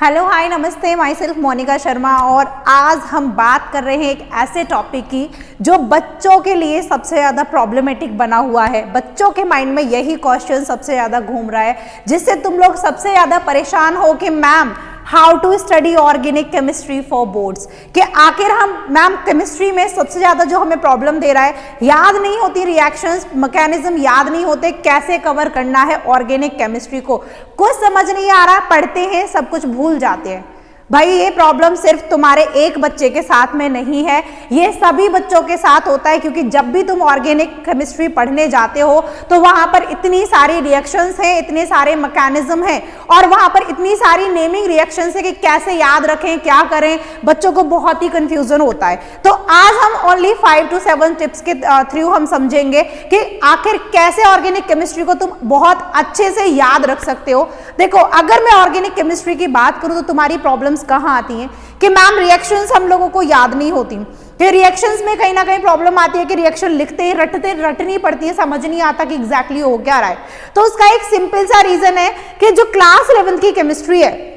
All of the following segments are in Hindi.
हेलो हाय नमस्ते, माई सेल्फ मोनिका शर्मा। और आज हम बात कर रहे हैं एक ऐसे टॉपिक की जो बच्चों के लिए सबसे ज़्यादा प्रॉब्लमेटिक बना हुआ है। बच्चों के माइंड में यही क्वेश्चन सबसे ज़्यादा घूम रहा है, जिससे तुम लोग सबसे ज़्यादा परेशान हो कि ma'am how to study organic chemistry for boards. कि आखिर हम मैम केमिस्ट्री में सबसे ज़्यादा जो हमें प्रॉब्लम दे रहा है, याद नहीं होती रिएक्शंस, मैकेनिज्म याद नहीं होते, कैसे कवर करना है ऑर्गेनिक केमिस्ट्री को, कुछ समझ नहीं आ रहा, पढ़ते हैं सब कुछ भूल जाते हैं। भाई ये प्रॉब्लम सिर्फ तुम्हारे एक बच्चे के साथ में नहीं है, ये सभी बच्चों के साथ होता है। क्योंकि जब भी तुम ऑर्गेनिक केमिस्ट्री पढ़ने जाते हो तो वहां पर इतनी सारी रिएक्शंस हैं, इतने सारे मैकेनिज्म हैं और वहां पर इतनी सारी नेमिंग रिएक्शंस है कि कैसे याद रखें, क्या करें, बच्चों को बहुत ही कंफ्यूजन होता है। तो आज हम ओनली 5 to 7 टिप्स के थ्रू हम समझेंगे कि आखिर कैसे ऑर्गेनिक केमिस्ट्री को तुम बहुत अच्छे से याद रख सकते हो। देखो, अगर मैं ऑर्गेनिक केमिस्ट्री की बात करूं तो तुम्हारी प्रॉब्लम्स कहां आती हैं कि मैम रिएक्शंस हम लोगों को याद नहीं होती, कि रिएक्शंस में कहीं ना कहीं प्रॉब्लम आती है कि रिएक्शन लिखते ही रटनी पड़ती है, समझ नहीं आता कि एग्जैक्टली हो क्या रहा है। तो उसका एक सिंपल सा रीजन है कि जो क्लास 11th की केमिस्ट्री है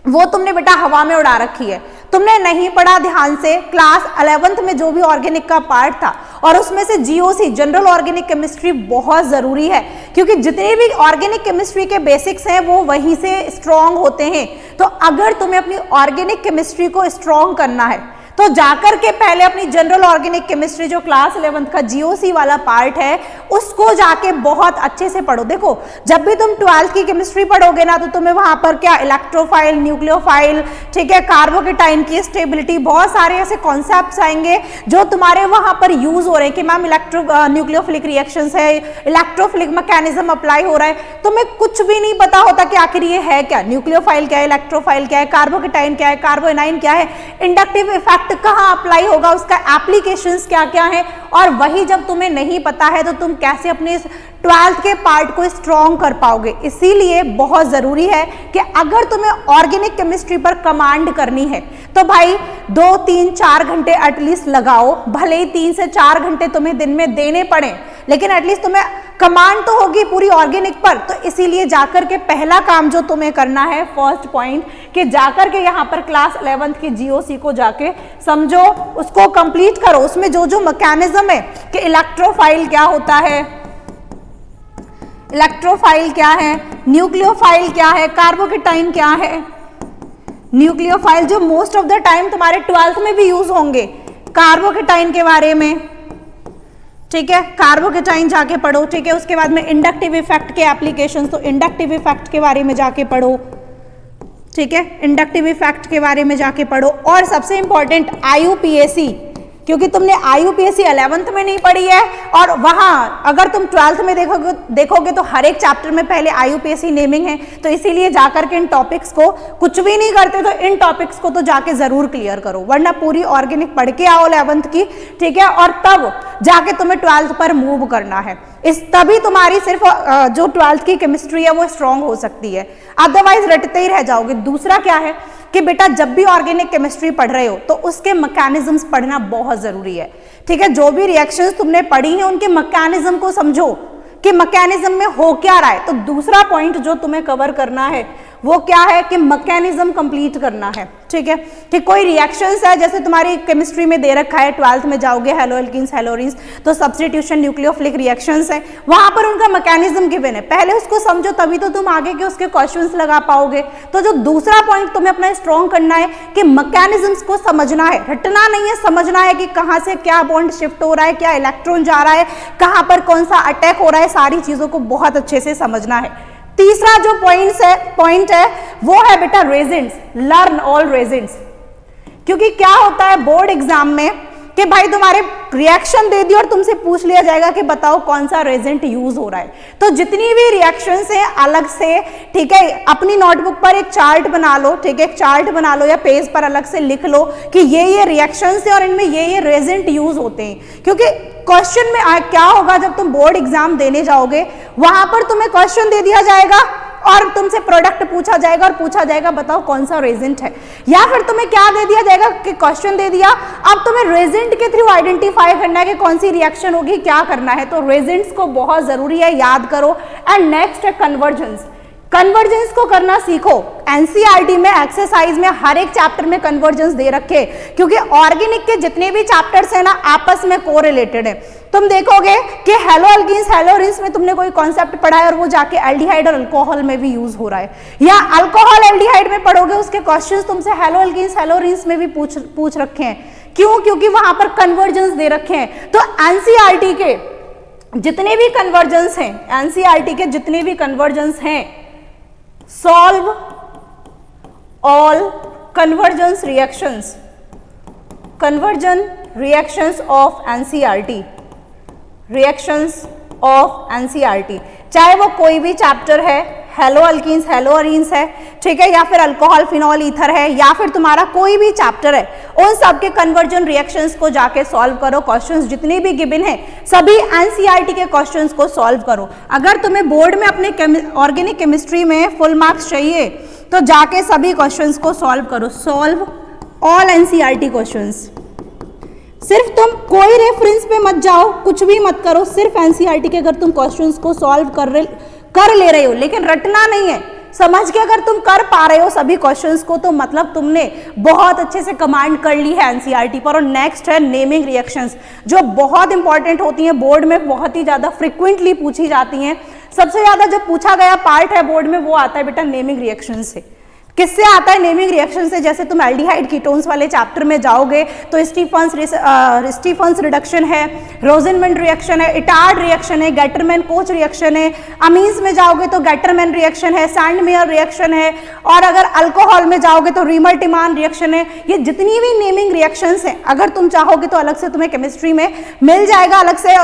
वो तुमने बेटा हवा में उड़ा रखी है, तुमने नहीं पढ़ा ध्यान से। क्लास 11th में जो भी ऑर्गेनिक का पार्ट था और उसमें से जीओसी जनरल ऑर्गेनिक केमिस्ट्री बहुत जरूरी है, क्योंकि जितने भी ऑर्गेनिक केमिस्ट्री के बेसिक्स हैं वो वहीं से स्ट्रॉन्ग होते हैं। तो अगर तुम्हें अपनी ऑर्गेनिक केमिस्ट्री को स्ट्रॉन्ग करना है तो जाकर के पहले अपनी जनरल ऑर्गेनिक केमिस्ट्री जो क्लास 11th का जीओसी वाला पार्ट है उसको जाके बहुत अच्छे से पढ़ो। देखो, जब भी तुम 12th की केमिस्ट्री पढ़ोगे ना तो तुम्हें वहां पर क्या इलेक्ट्रोफाइल, न्यूक्लियोफाइल, ठीक है, कार्बोकेटाइन की स्टेबिलिटी, बहुत सारे ऐसे कॉन्सेप्ट्स आएंगे जो तुम्हारे वहां पर यूज हो रहे हैं कि मैम न्यूक्लियोफिलिक रिएक्शंस है, इलेक्ट्रोफिलिक मैकेनिज्म अप्लाई हो रहा है। तुम्हें कुछ भी नहीं पता होता कि आखिर ये है क्या, न्यूक्लियोफाइल क्या है, इलेक्ट्रोफाइल क्या है, कार्बोकेटाइन क्या है, कार्बोएनाइन क्या है, इंडक्टिव इफेक्ट कहां अप्लाई होगा, उसका एप्लीकेशंस क्या क्या है। और वही जब तुम्हें नहीं पता है तो तुम कैसे अपने 12th के पार्ट को स्ट्रॉन्ग कर पाओगे। इसीलिए बहुत जरूरी है कि अगर तुम्हें ऑर्गेनिक केमिस्ट्री पर कमांड करनी है तो भाई 2, 3, 4 घंटे एटलीस्ट लगाओ। भले ही 3 से 4 घंटे तुम्हें दिन में देने पड़े, लेकिन एटलीस्ट तुम्हें कमांड तो होगी पूरी ऑर्गेनिक पर। तो इसीलिए जाकर के पहला काम जो तुम्हें करना है, फर्स्ट पॉइंट, कि जाकर के यहाँ पर क्लास 11th की जीओसी को जाके समझो, उसको कंप्लीट करो। उसमें जो जो मैकेनिज्म है कि इलेक्ट्रोफाइल क्या होता है, इलेक्ट्रोफाइल क्या है, न्यूक्लियोफाइल क्या है, कार्बोकेटाइन क्या है। न्यूक्लियोफाइल जो मोस्ट ऑफ द टाइम तुम्हारे 12th में भी यूज होंगे, कार्बोकेटाइन के बारे में, ठीक है, कार्बोकेटाइन जाके पढ़ो। ठीक है, उसके बाद में इंडक्टिव इफेक्ट के एप्लीकेशंस, तो इंडक्टिव इफेक्ट के बारे में जाके पढ़ो। ठीक है, इंडक्टिव इफेक्ट के बारे में जाके पढ़ो। और सबसे इंपॉर्टेंट आईयूपीएसी, क्योंकि तुमने आईयूपीएसी 11th में नहीं पढ़ी है और वहां अगर तुम 12th में देखोगे तो हर एक चैप्टर में पहले आईयूपीएसी नेमिंग है। तो इसीलिए जाकर के इन टॉपिक्स को, कुछ भी नहीं करते तो इन टॉपिक्स को तो जाके जरूर क्लियर करो, वरना पूरी ऑर्गेनिक पढ़ के आओ 11th की, ठीक है, और तब जाके तुम्हें 12th पर मूव करना है। तभी तुम्हारी सिर्फ जो 12th की केमिस्ट्री है वो स्ट्रॉन्ग हो सकती है, अदरवाइज रटते ही रह जाओगे। दूसरा क्या है कि बेटा जब भी ऑर्गेनिक केमिस्ट्री पढ़ रहे हो तो उसके मैकेनिज्म्स पढ़ना बहुत जरूरी है। ठीक है, जो भी रिएक्शंस तुमने पढ़ी हैं उनके मैकेनिज्म को समझो कि मैकेनिज्म में हो क्या रहा है। तो दूसरा पॉइंट जो तुम्हें कवर करना है वो क्या है कि मैकेनिज्म कंप्लीट करना है। ठीक है, कि कोई रिएक्शंस है, जैसे तुम्हारी केमिस्ट्री में दे रखा है, 12th में जाओगे हेलोएल्कीन्स, हेलोरीन्स, तो सब्स्टिट्यूशन, न्यूक्लियोफिलिक रिएक्शंस है, वहां पर उनका मैकेनिज्म गिवन है, पहले उसको समझो, तभी तो तुम आगे के उसके क्वेश्चंस लगा पाओगे। तो जो दूसरा पॉइंट तुम्हें अपना स्ट्रॉन्ग करना है कि मैकेनिज्म्स को समझना है, रटना नहीं है, समझना है कि कहां से क्या बॉन्ड शिफ्ट हो रहा है, क्या इलेक्ट्रॉन जा रहा है, कहां पर कौन सा अटैक हो रहा है, सारी चीजों को बहुत अच्छे से समझना है। तीसरा जो पॉइंट है वो है बेटा रेजेंट्स, लर्न ऑल रेजेंट्स। क्योंकि क्या होता है बोर्ड एग्जाम में कि भाई तुम्हारे रिएक्शन दे दी और तुमसे पूछ लिया जाएगा कि बताओ कौन सा रेजेंट यूज हो रहा है। तो जितनी भी रिएक्शंस हैं अलग से, ठीक है, अपनी नोटबुक पर एक चार्ट बना लो, ठीक है, एक चार्ट बना लो या पेज पर अलग से लिख लो कि ये रिएक्शंस है और इनमें ये रेजेंट यूज होते हैं। क्योंकि क्वेश्चन में क्या होगा, जब तुम बोर्ड एग्जाम देने जाओगे वहां पर तुम्हें क्वेश्चन दे दिया जाएगा और तुमसे प्रोडक्ट पूछा जाएगा और पूछा जाएगा बताओ कौन सा रेजेंट है, या फिर तुम्हें क्या दे दिया जाएगा कि क्वेश्चन दे दिया, अब तुम्हें रेजेंट के थ्रू आइडेंटिफाई करना है कि कौन सी रिएक्शन होगी, क्या करना है। तो रेजेंट्स को बहुत जरूरी है, याद करो। एंड नेक्स्ट है कन्वर्जेंस। कन्वर्जेंस को करना सीखो। एनसीईआरटी में एक्सरसाइज में हर एक चैप्टर में कन्वर्जेंस दे रखे, क्योंकि ऑर्गेनिक के जितने भी चैप्टर्स हैं ना आपस में कोरिलेटेड है। तुम देखोगे कि हेलो एल्कीन्स हेलोरिन्स में तुमने कोई कॉन्सेप्ट पढ़ा है और वो जाके एल्डिहाइड और अल्कोहल में भी यूज हो रहा है, या अल्कोहल एल्डिहाइड में पढ़ोगे उसके क्वेश्चंस तुमसे हेलो एल्कीन्स हेलोरिन्स में भी पूछ रखे हैं। क्यों? क्योंकि वहां पर कन्वर्जेंस दे रखे हैं। तो एनसीईआरटी के जितने भी कन्वर्जेंस हैं, एनसीईआरटी के जितने भी कन्वर्जेंस हैं, solve all convergence reactions of NCERT, चाहे वो कोई भी चैप्टर है, हेलो अल्कीन्स हेलोअरीन्स है, ठीक है, या फिर अल्कोहल फिनॉल ईथर है, या फिर तुम्हारा कोई भी चैप्टर है, उन सब के कन्वर्जन रिएक्शंस को जाके सॉल्व करो। क्वेश्चंस जितने भी गिवन है सभी एनसीईआरटी के क्वेश्चंस को सॉल्व करो। अगर तुम्हें बोर्ड में अपने ऑर्गेनिक केमिस्ट्री में फुल मार्क्स चाहिए तो जाके सभी क्वेश्चंस को सॉल्व करो। Solve all NCERT questions. सिर्फ तुम कोई रेफरेंस पे मत जाओ, कुछ भी मत करो, सिर्फ एनसीईआरटी के अगर तुम क्वेश्चंस को सॉल्व कर ले रहे हो, लेकिन रटना नहीं है, समझ के अगर तुम कर पा रहे हो सभी क्वेश्चंस को तो मतलब तुमने बहुत अच्छे से कमांड कर ली है एनसीईआरटी पर। और नेक्स्ट है नेमिंग रिएक्शंस, जो बहुत इंपॉर्टेंट होती हैं, बोर्ड में बहुत ही ज्यादा फ्रिक्वेंटली पूछी जाती हैं। सबसे ज्यादा जो पूछा गया पार्ट है बोर्ड में वो आता है बेटा नेमिंग रिएक्शन से। किससे आता है? नेमिंग रिएक्शन से। जैसे तुम एल्डिहाइड कीटोन्स वाले चैप्टर में जाओगे तो स्टीफन्स रिडक्शन है, रोजेनमैन रिएक्शन है, इटार्ड रिएक्शन है, गैटरमैन कोच रिएक्शन है। अमीन्स में जाओगे तो गैटरमैन रिएक्शन है, सैंडमेयर रिएक्शन है, और अगर अल्कोहल में जाओगे तो रीमर-टिमान रिएक्शन है। ये जितनी भी नेमिंग रिएक्शंस हैं, अगर तुम चाहोगे तो अलग से तुम्हें केमिस्ट्री में मिल जाएगा, अलग से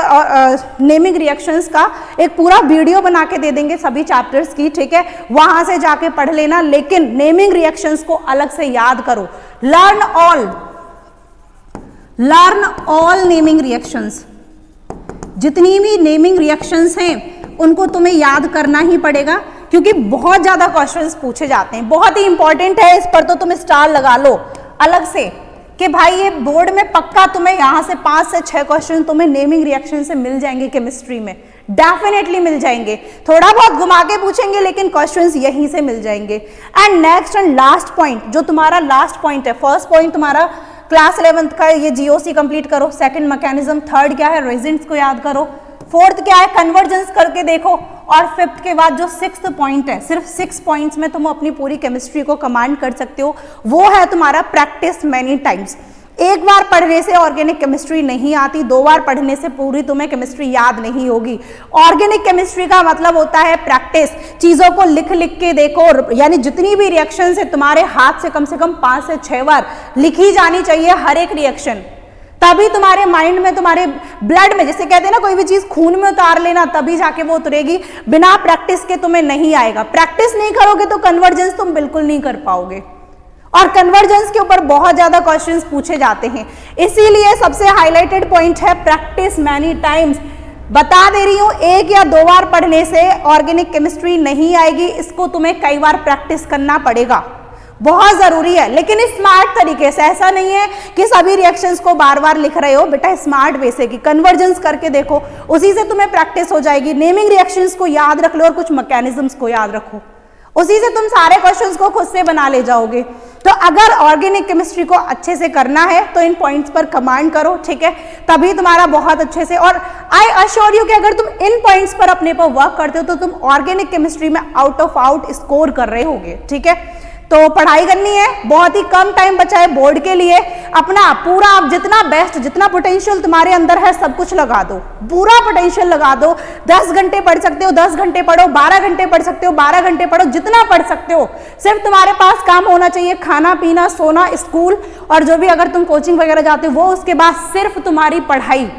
नेमिंग रिएक्शंस का एक पूरा वीडियो बना के दे देंगे सभी चैप्टर्स की, ठीक है, वहां से जाके पढ़ लेना। लेकिन नेमिंग रिएक्शंस को अलग से याद करो। Learn all naming reactions. जितनी भी नेमिंग रिएक्शंस हैं उनको तुम्हें याद करना ही पड़ेगा, क्योंकि बहुत ज्यादा क्वेश्चंस पूछे जाते हैं, बहुत ही इंपॉर्टेंट है। इस पर तो तुम स्टार लगा लो अलग से कि भाई ये बोर्ड में पक्का तुम्हें यहां से 5 से 6 क्वेश्चन तुम्हें नेमिंग रिएक्शन से मिल जाएंगे, केमिस्ट्री में डेफिनेटली मिल जाएंगे। थोड़ा बहुत घुमा के पूछेंगे लेकिन क्वेश्चंस यहीं से मिल जाएंगे। And next and last point, जो तुम्हारा लास्ट पॉइंट है, फर्स्ट पॉइंट तुम्हारा क्लास 11th का ये जीओसी कंप्लीट करो, सेकंड मैकेनिज्म, थर्ड क्या है रेजेंट्स को याद करो, फोर्थ क्या है कन्वर्जेंस करके देखो, और फिफ्थ के बाद जो 6th पॉइंट है, सिर्फ 6 पॉइंट्स में तुम अपनी पूरी केमिस्ट्री को कमांड कर सकते हो, वो है तुम्हारा प्रैक्टिस मेनी टाइम्स। एक बार पढ़ने से ऑर्गेनिक केमिस्ट्री नहीं आती, 2 बार पढ़ने से पूरी तुम्हें केमिस्ट्री याद नहीं होगी। ऑर्गेनिक केमिस्ट्री का मतलब होता है प्रैक्टिस, चीजों को लिख लिख के देखो, यानी जितनी भी रिएक्शन है तुम्हारे हाथ से कम 5 से 6 बार लिखी जानी चाहिए हर एक रिएक्शन, तभी तुम्हारे माइंड में, तुम्हारे ब्लड में, जैसे कहते हैं ना कोई भी चीज खून में उतार लेना, तभी जाके वो उतरेगी। बिना प्रैक्टिस के तुम्हें नहीं आएगा। प्रैक्टिस नहीं करोगे तो कन्वर्जेंस तुम बिल्कुल नहीं कर पाओगे, और कन्वर्जेंस के ऊपर बहुत ज्यादा क्वेश्चंस पूछे जाते हैं। इसीलिए सबसे हाईलाइटेड पॉइंट है प्रैक्टिस मैनी टाइम्स। बता दे रही हूं, 1 या 2 बार पढ़ने से ऑर्गेनिक केमिस्ट्री नहीं आएगी, इसको तुम्हें कई बार प्रैक्टिस करना पड़ेगा, बहुत जरूरी है, लेकिन स्मार्ट तरीके से। ऐसा नहीं है कि सभी रिएक्शंस को बार बार लिख रहे हो, बेटा स्मार्ट वे से कि कन्वर्जेंस करके देखो, उसी से तुम्हें प्रैक्टिस हो जाएगी। नेमिंग रिएक्शंस को याद रख लो और कुछ मैकेनिज्म्स को याद रखो, उसी से तुम सारे क्वेश्चंस को खुद से बना ले जाओगे। तो अगर ऑर्गेनिक केमिस्ट्री को अच्छे से करना है तो इन पॉइंट्स पर कमांड करो, ठीक है, तभी तुम्हारा बहुत अच्छे से, और आई अश्योर यू कि अगर तुम इन पॉइंट्स पर अपने पर वर्क करते हो तो तुम ऑर्गेनिक केमिस्ट्री में आउट ऑफ आउट स्कोर कर रहे होगे, ठीक है। तो पढ़ाई करनी है, बहुत ही कम टाइम बचा है बोर्ड के लिए, अपना पूरा आप जितना बेस्ट, जितना पोटेंशियल तुम्हारे अंदर है सब कुछ लगा दो, पूरा पोटेंशियल लगा दो। 10 घंटे पढ़ सकते हो 10 घंटे पढ़ो, 12 घंटे पढ़ सकते हो 12 घंटे पढ़ो, जितना पढ़ सकते हो। सिर्फ तुम्हारे पास काम होना चाहिए खाना पीना सोना, स्कूल, और जो भी अगर तुम कोचिंग वगैरह जाते हो वो, उसके बाद सिर्फ तुम्हारी पढ़ाई,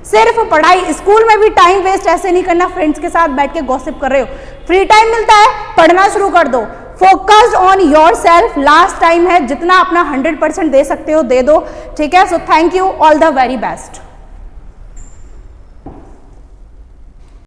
सिर्फ पढ़ाई। स्कूल में भी टाइम वेस्ट ऐसे नहीं करना फ्रेंड्स के साथ बैठ के गॉसिप कर रहे हो, फ्री टाइम मिलता है पढ़ना शुरू कर दो। Focused on your self, last time है, जितना अपना 100% दे सकते हो दे दो, ठीक है। So thank you, all the very best.